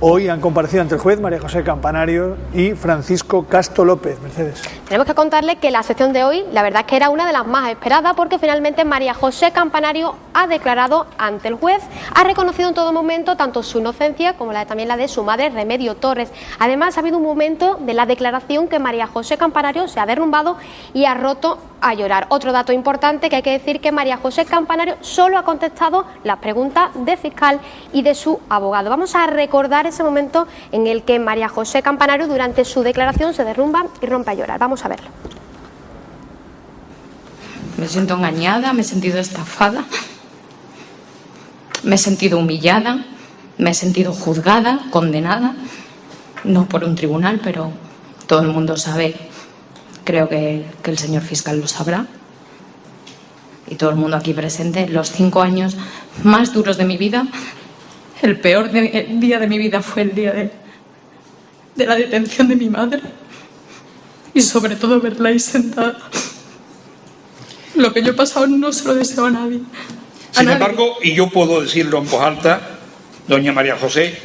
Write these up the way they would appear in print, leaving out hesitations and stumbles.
Hoy han comparecido ante el juez María José Campanario y Francisco Castro López. Mercedes. Tenemos que contarles que la sesión de hoy, la verdad es que era una de las más esperadas, porque finalmente María José Campanario ha declarado ante el juez, ha reconocido en todo momento tanto su inocencia como también la de su madre, Remedio Torres. Además, ha habido un momento de la declaración que María José Campanario se ha derrumbado y ha roto a llorar. Otro dato importante que hay que decir que María José Campanario solo ha contestado las preguntas del fiscal y de su abogado. Vamos a recordar ese momento en el que María José Campanario durante su declaración se derrumba y rompe a llorar. Vamos a verlo. Me siento engañada, me he sentido estafada, me he sentido humillada, me he sentido juzgada, condenada, no por un tribunal, pero todo el mundo sabe, creo que el señor fiscal lo sabrá, y todo el mundo aquí presente, los 5 años más duros de mi vida. El peor día de mi vida fue el día de la detención de mi madre, y sobre todo verla ahí sentada. Lo que yo he pasado no se lo deseo a nadie. Sin embargo, y yo puedo decirlo en voz alta, doña María José,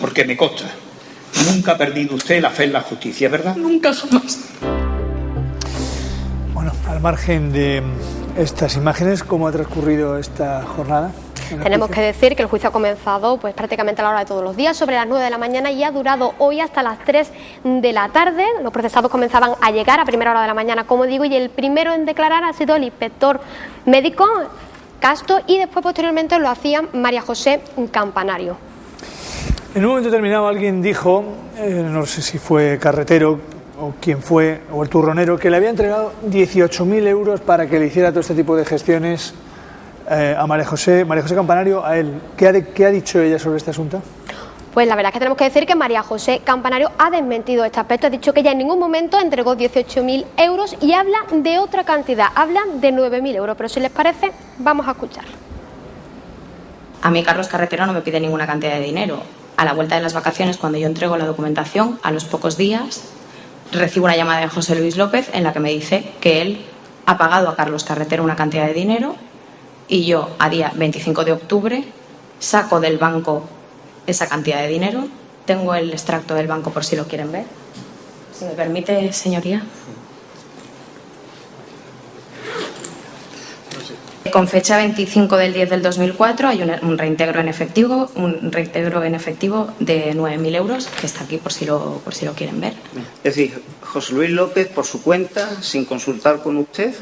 porque me consta, nunca ha perdido usted la fe en la justicia, ¿verdad? Nunca, jamás. Bueno, al margen de estas imágenes, ¿cómo ha transcurrido esta jornada? Tenemos que decir que el juicio ha comenzado pues prácticamente a la hora de todos los días, sobre las 9 de la mañana, y ha durado hoy hasta las 3 de la tarde. Los procesados comenzaban a llegar a primera hora de la mañana, como digo, y el primero en declarar ha sido el inspector médico Castro, y después posteriormente lo hacía María José Campanario. En un momento determinado alguien dijo, no sé si fue Carretero o quién fue, o el turronero, que le había entregado 18.000 euros para que le hiciera todo este tipo de gestiones a María José Campanario, a él. ¿Qué ha dicho ella sobre este asunto? Pues la verdad es que tenemos que decir que María José Campanario ha desmentido este aspecto, ha dicho que ella en ningún momento entregó 18.000 euros y habla de otra cantidad, habla de 9.000 euros, pero si les parece, vamos a escuchar. A mí Carlos Carretero no me pide ninguna cantidad de dinero. A la vuelta de las vacaciones, cuando yo entrego la documentación, a los pocos días recibo una llamada de José Luis López en la que me dice que él ha pagado a Carlos Carretero una cantidad de dinero, y yo, a día 25 de octubre, saco del banco esa cantidad de dinero. Tengo el extracto del banco por si lo quieren ver. Si me permite, señoría. Con fecha 25 del 10 del 2004 hay un reintegro en efectivo de 9.000 euros, que está aquí por si lo quieren ver. Es decir, José Luis López, por su cuenta, sin consultar con usted,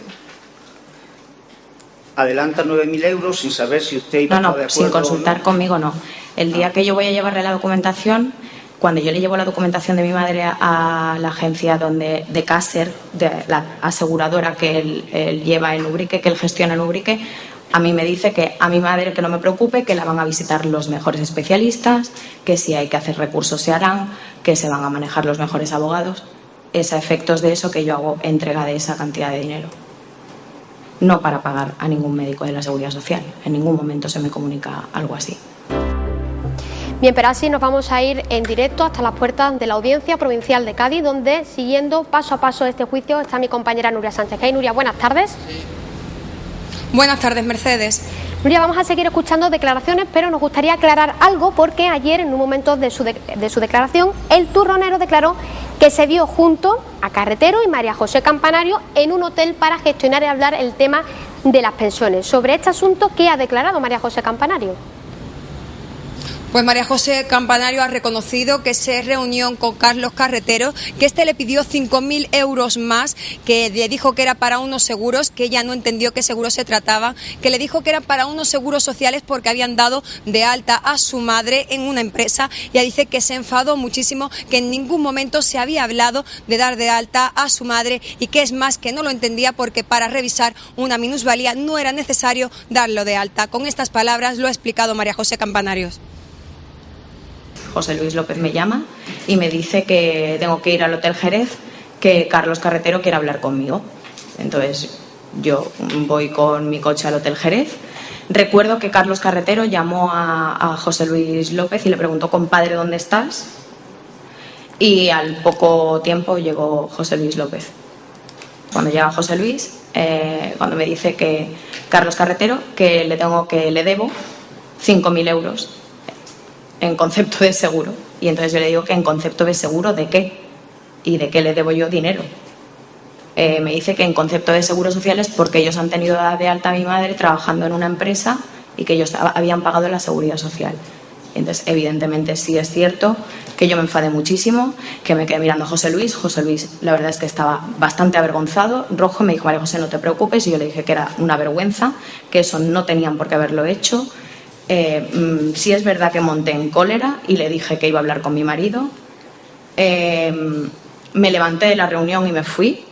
adelanta 9.000 euros sin saber si usted iba a estar de acuerdo. Sin consultar conmigo no. El día que yo voy a llevarle la documentación, cuando yo le llevo la documentación de mi madre a la agencia de Caser, de la aseguradora que él lleva el Ubrique, que él gestiona el Ubrique, a mí me dice que a mi madre que no me preocupe, que la van a visitar los mejores especialistas, que si hay que hacer recursos se harán, que se van a manejar los mejores abogados. Es a efectos de eso que yo hago entrega de esa cantidad de dinero. No para pagar a ningún médico de la Seguridad Social. En ningún momento se me comunica algo así. Bien, pero así nos vamos a ir en directo hasta las puertas de la Audiencia Provincial de Cádiz, donde, siguiendo paso a paso este juicio, está mi compañera Nuria Sánchez. Nuria, buenas tardes. Buenas tardes, Mercedes. Nuria, vamos a seguir escuchando declaraciones, pero nos gustaría aclarar algo, porque ayer, en un momento de su declaración, el turronero declaró que se vio junto a Carretero y María José Campanario en un hotel para gestionar y hablar el tema de las pensiones. Sobre este asunto, ¿qué ha declarado María José Campanario? Pues María José Campanario ha reconocido que se reunió con Carlos Carretero, que este le pidió 5.000 euros más, que le dijo que era para unos seguros, que ella no entendió qué seguro se trataba, que le dijo que era para unos seguros sociales porque habían dado de alta a su madre en una empresa. Ella dice que se enfadó muchísimo, que en ningún momento se había hablado de dar de alta a su madre, y que es más, que no lo entendía porque para revisar una minusvalía no era necesario darlo de alta. Con estas palabras lo ha explicado María José Campanario. José Luis López me llama y me dice que tengo que ir al Hotel Jerez, que Carlos Carretero quiere hablar conmigo. Entonces yo voy con mi coche al Hotel Jerez. Recuerdo que Carlos Carretero llamó a José Luis López y le preguntó: compadre, ¿dónde estás? Y al poco tiempo llegó José Luis López. Cuando llega José Luis, cuando me dice que Carlos Carretero, que le debo 5.000 euros en concepto de seguro, Y entonces yo le digo que en concepto de seguro, ¿de qué? ¿Y de qué le debo yo dinero? Me dice que en concepto de seguros sociales porque ellos han tenido de alta a mi madre trabajando en una empresa y que ellos habían pagado la seguridad social. Entonces, evidentemente, sí es cierto que yo me enfadé muchísimo, que me quedé mirando a José Luis. José Luis, la verdad es que estaba bastante avergonzado, rojo, me dijo: María José, no te preocupes. Y yo le dije que era una vergüenza, que eso no tenían por qué haberlo hecho. Sí es verdad que monté en cólera y le dije que iba a hablar con mi marido. Me levanté de la reunión y me fui.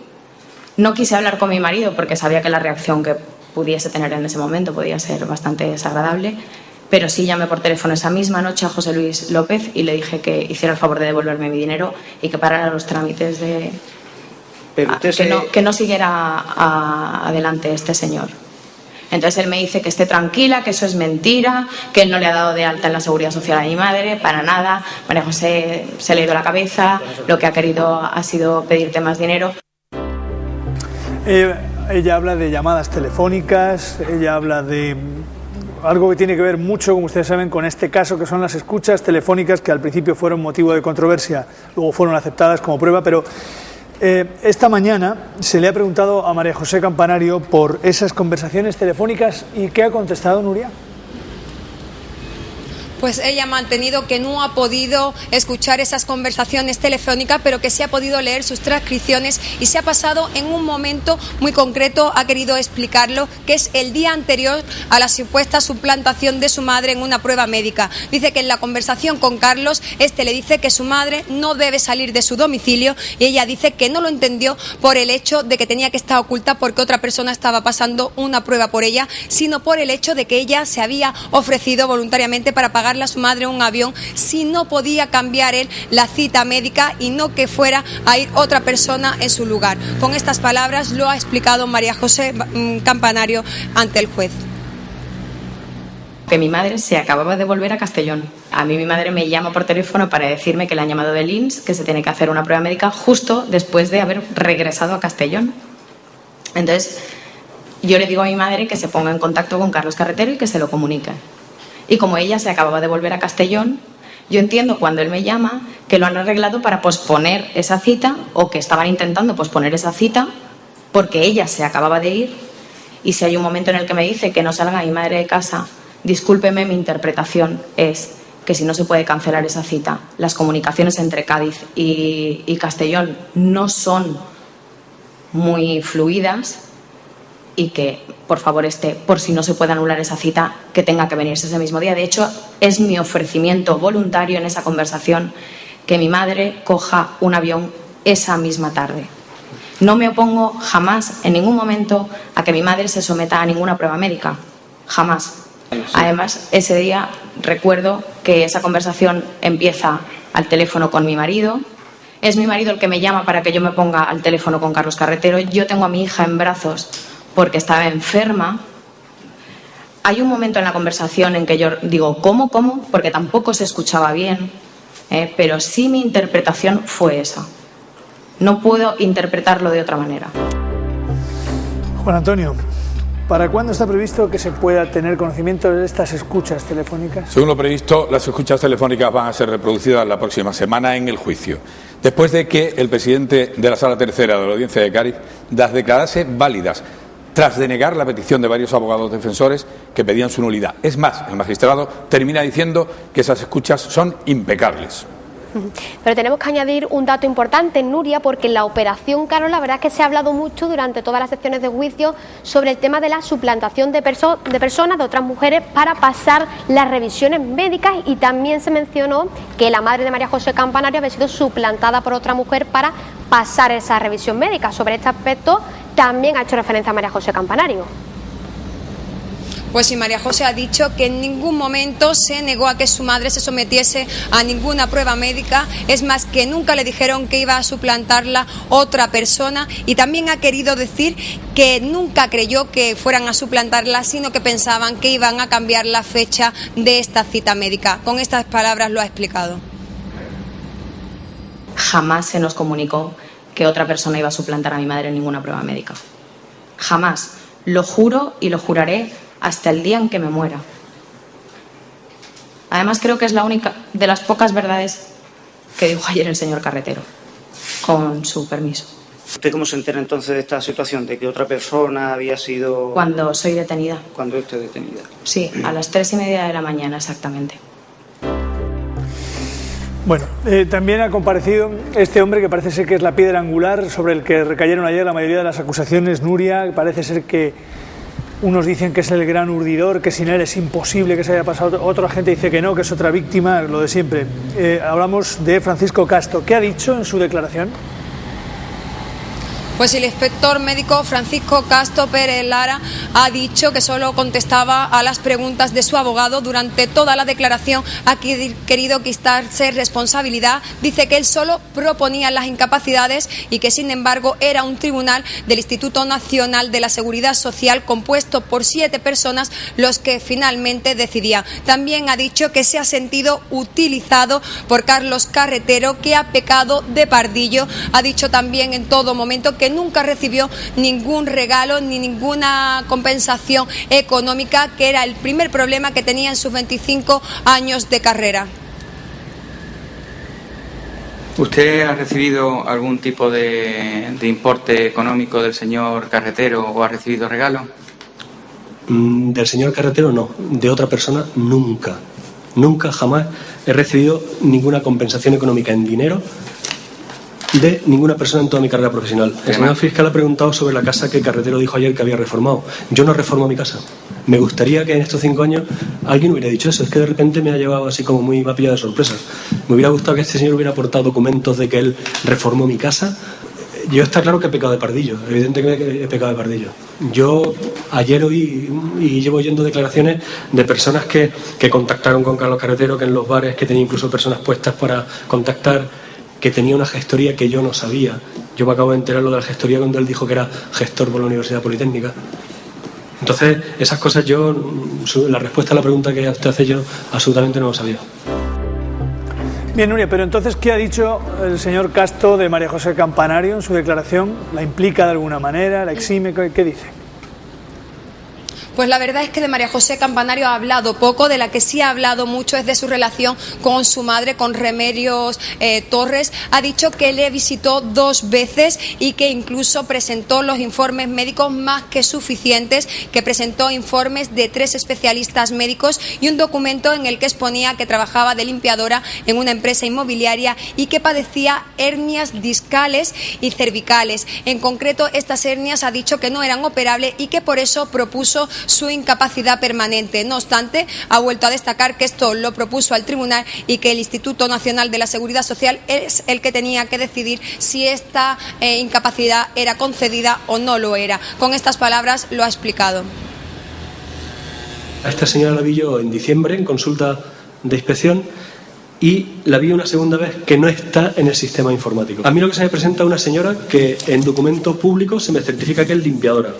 No quise hablar con mi marido porque sabía que la reacción que pudiese tener en ese momento podía ser bastante desagradable, pero sí llamé por teléfono esa misma noche a José Luis López y le dije que hiciera el favor de devolverme mi dinero y que parara los trámites de... Pero usted que no siguiera adelante este señor. Entonces él me dice que esté tranquila, que eso es mentira, que él no le ha dado de alta en la seguridad social a mi madre, para nada. María José se le ha ido la cabeza, lo que ha querido ha sido pedirte más dinero. Ella habla de llamadas telefónicas, ella habla de algo que tiene que ver mucho, como ustedes saben, con este caso, que son las escuchas telefónicas, que al principio fueron motivo de controversia, luego fueron aceptadas como prueba, pero esta mañana se le ha preguntado a María José Campanario por esas conversaciones telefónicas. ¿Y qué ha contestado, Nuria? Pues ella ha mantenido que no ha podido escuchar esas conversaciones telefónicas, pero que sí ha podido leer sus transcripciones y se ha pasado en un momento muy concreto, ha querido explicarlo, que es el día anterior a la supuesta suplantación de su madre en una prueba médica. Dice que en la conversación con Carlos, este le dice que su madre no debe salir de su domicilio y ella dice que no lo entendió por el hecho de que tenía que estar oculta porque otra persona estaba pasando una prueba por ella, sino por el hecho de que ella se había ofrecido voluntariamente para pagar a su madre un avión si no podía cambiar él la cita médica y no que fuera a ir otra persona en su lugar. Con estas palabras lo ha explicado María José Campanario ante el juez. Que mi madre se acababa de volver a Castellón. A mí mi madre me llama por teléfono para decirme que le han llamado del INSS, que se tiene que hacer una prueba médica justo después de haber regresado a Castellón. Entonces yo le digo a mi madre que se ponga en contacto con Carlos Carretero y que se lo comunique. Y como ella se acababa de volver a Castellón, yo entiendo cuando él me llama que lo han arreglado para posponer esa cita o que estaban intentando posponer esa cita porque ella se acababa de ir. Y si hay un momento en el que me dice que no salga mi madre de casa, discúlpeme, mi interpretación es que si no se puede cancelar esa cita, las comunicaciones entre Cádiz y Castellón no son muy fluidas y que, por favor, por si no se puede anular esa cita, que tenga que venirse ese mismo día. De hecho, es mi ofrecimiento voluntario en esa conversación que mi madre coja un avión esa misma tarde. No me opongo jamás, en ningún momento, a que mi madre se someta a ninguna prueba médica. Jamás. Además, ese día recuerdo que esa conversación empieza al teléfono con mi marido. Es mi marido el que me llama para que yo me ponga al teléfono con Carlos Carretero. Yo tengo a mi hija en brazos porque estaba enferma. Hay un momento en la conversación en que yo digo, ¿cómo? Porque tampoco se escuchaba bien, pero sí mi interpretación fue esa. No puedo interpretarlo de otra manera. Juan Antonio, ¿para cuándo está previsto que se pueda tener conocimiento de estas escuchas telefónicas? Según lo previsto, las escuchas telefónicas van a ser reproducidas la próxima semana en el juicio, después de que el presidente de la Sala Tercera de la Audiencia de Cádiz las declarase válidas, tras denegar la petición de varios abogados defensores que pedían su nulidad. Es más, el magistrado termina diciendo que esas escuchas son impecables. Pero tenemos que añadir un dato importante, Nuria, porque en la operación Carlos la verdad es que se ha hablado mucho durante todas las secciones de juicio sobre el tema de la suplantación de personas, de otras mujeres, para pasar las revisiones médicas, y también se mencionó que la madre de María José Campanario había sido suplantada por otra mujer para pasar esa revisión médica. Sobre este aspecto también ha hecho referencia a María José Campanario. Pues sí, María José ha dicho que en ningún momento se negó a que su madre se sometiese a ninguna prueba médica, es más, que nunca le dijeron que iba a suplantarla otra persona, y también ha querido decir que nunca creyó que fueran a suplantarla, sino que pensaban que iban a cambiar la fecha de esta cita médica. Con estas palabras lo ha explicado. Jamás se nos comunicó que otra persona iba a suplantar a mi madre en ninguna prueba médica. Jamás. Lo juro y lo juraré hasta el día en que me muera. Además, creo que es la única de las pocas verdades que dijo ayer el señor Carretero, con su permiso. ¿Usted cómo se entera entonces de esta situación, de que otra persona había sido...? Cuando soy detenida. ¿Cuándo esté detenida? Sí, a las 3:30 de la mañana exactamente. Bueno, también ha comparecido este hombre que parece ser que es la piedra angular sobre el que recayeron ayer la mayoría de las acusaciones, Nuria. Parece ser que unos dicen que es el gran urdidor, que sin él es imposible que se haya pasado, otra gente dice que no, que es otra víctima, lo de siempre. Hablamos de Francisco Casto. ¿Qué ha dicho en su declaración? Pues el inspector médico Francisco Casto Pérez Lara ha dicho que solo contestaba a las preguntas de su abogado. Durante toda la declaración ha querido quitarse responsabilidad. Dice que él solo proponía las incapacidades y que, sin embargo, era un tribunal del Instituto Nacional de la Seguridad Social compuesto por 7 personas los que finalmente decidían. También ha dicho que se ha sentido utilizado por Carlos Carretero, que ha pecado de pardillo. Ha dicho también en todo momento que nunca recibió ningún regalo ni ninguna compensación económica, que era el primer problema que tenía en sus 25 años de carrera. ¿Usted ha recibido algún tipo de importe económico del señor Carretero o ha recibido regalo? Del señor Carretero no, de otra persona nunca. Nunca, jamás he recibido ninguna compensación económica en dinero de ninguna persona en toda mi carrera profesional. El señor fiscal ha preguntado sobre la casa que Carretero dijo ayer que había reformado. Yo no reformo mi casa. Me gustaría que en estos 5 años alguien hubiera dicho eso. Es que de repente me ha llevado así como me ha pillado de sorpresa. Me hubiera gustado que este señor hubiera aportado documentos de que él reformó mi casa. Yo está claro que he pecado de pardillo, evidentemente que he pecado de pardillo. Yo ayer oí y llevo oyendo declaraciones de personas que contactaron con Carlos Carretero, que en los bares, que tenía incluso personas puestas para contactar, que tenía una gestoría que yo no sabía. Yo me acabo de enterar lo de la gestoría cuando él dijo que era gestor por la Universidad Politécnica. Entonces, esas cosas la respuesta a la pregunta que usted hace yo absolutamente no lo sabía. Bien, Nuria, pero entonces, ¿qué ha dicho el señor Casto de María José Campanario en su declaración? ¿La implica de alguna manera? ¿La exime? ¿Qué dice? Pues la verdad es que de María José Campanario ha hablado poco. De la que sí ha hablado mucho es de su relación con su madre, con Remedios Torres. Ha dicho que le visitó 2 veces y que incluso presentó los informes médicos más que suficientes, que presentó informes de 3 especialistas médicos y un documento en el que exponía que trabajaba de limpiadora en una empresa inmobiliaria y que padecía hernias discales y cervicales. En concreto, estas hernias ha dicho que no eran operables y que por eso propuso su incapacidad permanente. No obstante, ha vuelto a destacar que esto lo propuso al tribunal y que el Instituto Nacional de la Seguridad Social es el que tenía que decidir si esta incapacidad era concedida o no lo era. Con estas palabras lo ha explicado. A esta señora la vi yo en diciembre en consulta de inspección y la vi una segunda vez que no está en el sistema informático. A mí lo que se me presenta es una señora que en documento público se me certifica que es limpiadora,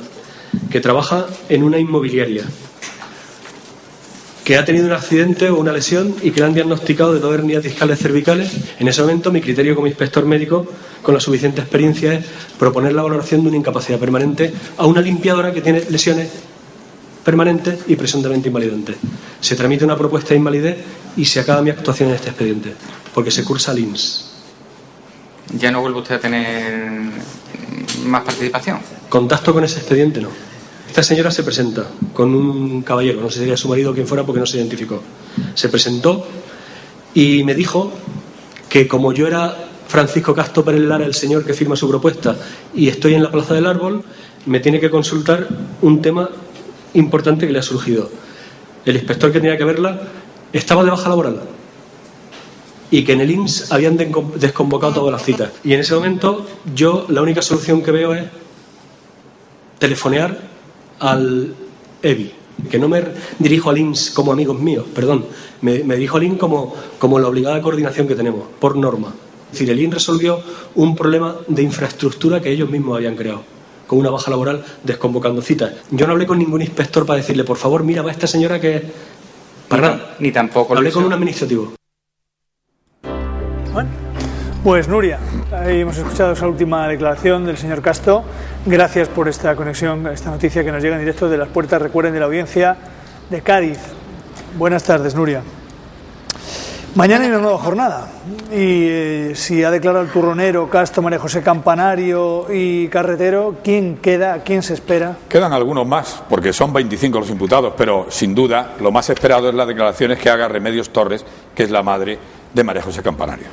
que trabaja en una inmobiliaria, que ha tenido un accidente o una lesión y que le han diagnosticado de 2 hernias discales cervicales. En ese momento mi criterio como inspector médico, con la suficiente experiencia, es proponer la valoración de una incapacidad permanente a una limpiadora que tiene lesiones permanentes y presuntamente invalidantes. Se tramite una propuesta de invalidez y se acaba mi actuación en este expediente, porque se cursa el INS. ¿Ya no vuelve usted a tener más participación? Contacto con ese expediente no. Esta señora se presenta con un caballero, no sé si sería su marido o quien fuera porque no se identificó. Se presentó y me dijo que como yo era Francisco Casto Pérez Lara, el señor que firma su propuesta, y estoy en la Plaza del Árbol, me tiene que consultar un tema importante que le ha surgido. El inspector que tenía que verla estaba de baja laboral y que en el INS habían desconvocado todas las citas. Y en ese momento yo la única solución que veo es telefonear al EBI, que no me dirijo al INS como amigos míos, perdón, me dirijo al INS como la obligada coordinación que tenemos, por norma. Es decir, el INS resolvió un problema de infraestructura que ellos mismos habían creado, con una baja laboral desconvocando citas. Yo no hablé con ningún inspector para decirle, por favor, mira, va esta señora que... Para nada. Ni tampoco hablé con un administrativo. Bueno, pues Nuria, ahí hemos escuchado esa última declaración del señor Casto. Gracias por esta conexión, esta noticia que nos llega en directo de las puertas, recuerden, de la audiencia de Cádiz. Buenas tardes, Nuria. Mañana hay una nueva jornada y si ha declarado el turronero, Castro, María José Campanario y Carretero, ¿quién queda? ¿Quién se espera? Quedan algunos más, porque son 25 los imputados, pero sin duda lo más esperado es las declaraciones que haga Remedios Torres, que es la madre de María José Campanario.